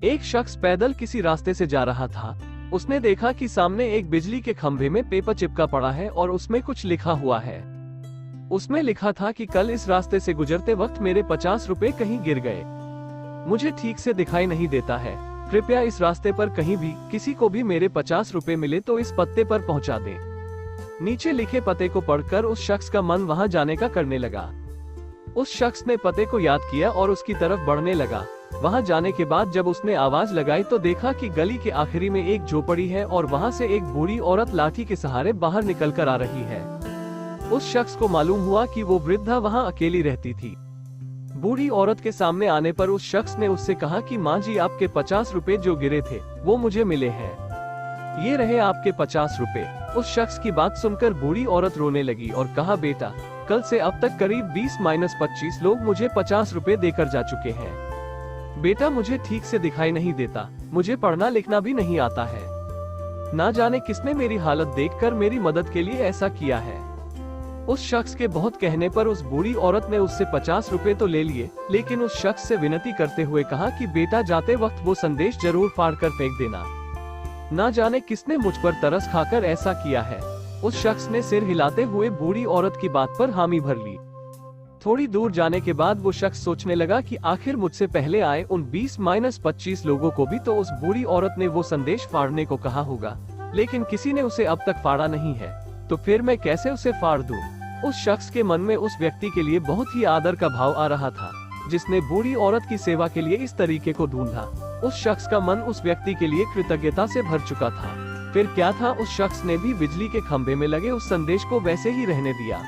एक शख्स पैदल किसी रास्ते से जा रहा था। उसने देखा कि सामने एक बिजली के खंभे में पेपर चिपका पड़ा है और उसमें कुछ लिखा हुआ है। उसमें लिखा था कि कल इस रास्ते से गुजरते वक्त मेरे 50 रुपए कहीं गिर गए। मुझे ठीक से दिखाई नहीं देता है, कृपया इस रास्ते पर कहीं भी किसी को भी मेरे 50 रुपए मिले तो इस पते पर पहुंचा दें। नीचे लिखे पते को पढ़कर उस शख्स का मन वहां जाने का करने लगा। उस शख्स ने पते को याद किया और उसकी तरफ बढ़ने लगा। वहां जाने के बाद जब उसने आवाज लगाई तो देखा कि गली के आखिरी में एक झोपड़ी है और वहां से एक बूढ़ी औरत लाठी के सहारे बाहर निकल कर आ रही है। उस शख्स को मालूम हुआ कि वो वृद्धा वहां अकेली रहती थी। बूढ़ी औरत के सामने आने पर उस शख्स ने उससे कहा कि माँ जी, आपके 50 रुपए जो गिरे थे वो मुझे मिले हैं। ये रहे आपके 50 रुपए। उस शख्स की बात सुनकर बूढ़ी औरत रोने लगी और कहा, बेटा, कल से अब तक करीब 20-25 लोग मुझे 50 रुपए देकर जा चुके हैं। बेटा, मुझे ठीक से दिखाई नहीं देता, मुझे पढ़ना लिखना भी नहीं आता है। ना जाने किसने मेरी हालत देखकर मेरी मदद के लिए ऐसा किया है। उस शख्स के बहुत कहने पर उस बूढ़ी औरत ने उससे 50 रुपए तो ले लिए, लेकिन उस शख्स से विनती करते हुए कहा कि बेटा, जाते वक्त वो संदेश जरूर फाड़ कर फेंक देना। ना जाने किसने मुझ पर तरस खाकर ऐसा किया है। उस शख्स ने सिर हिलाते हुए बूढ़ी औरत की बात पर हामी भर ली। थोड़ी दूर जाने के बाद वो शख्स सोचने लगा कि आखिर मुझसे पहले आए उन 20-25 लोगों को भी तो उस बूढ़ी औरत ने वो संदेश फाड़ने को कहा होगा, लेकिन किसी ने उसे अब तक फाड़ा नहीं है, तो फिर मैं कैसे उसे फाड़ दूं? उस शख्स के मन में उस व्यक्ति के लिए बहुत ही आदर का भाव आ रहा था, जिसने बूढ़ी औरत की सेवा के लिए इस तरीके को ढूंढा। उस शख्स का मन उस व्यक्ति के लिए कृतज्ञता से भर चुका था। फिर क्या था, उस शख्स ने भी बिजली के खंभे में लगे उस संदेश को वैसे ही रहने दिया।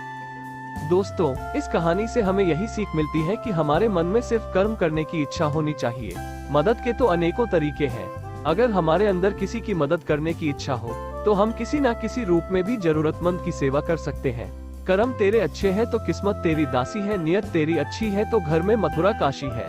दोस्तों, इस कहानी से हमें यही सीख मिलती है कि हमारे मन में सिर्फ कर्म करने की इच्छा होनी चाहिए। मदद के तो अनेकों तरीके हैं। अगर हमारे अंदर किसी की मदद करने की इच्छा हो तो हम किसी न किसी रूप में भी जरूरतमंद की सेवा कर सकते हैं। कर्म तेरे अच्छे हैं तो किस्मत तेरी दासी है, नियत तेरी अच्छी है तो घर में मथुरा काशी है।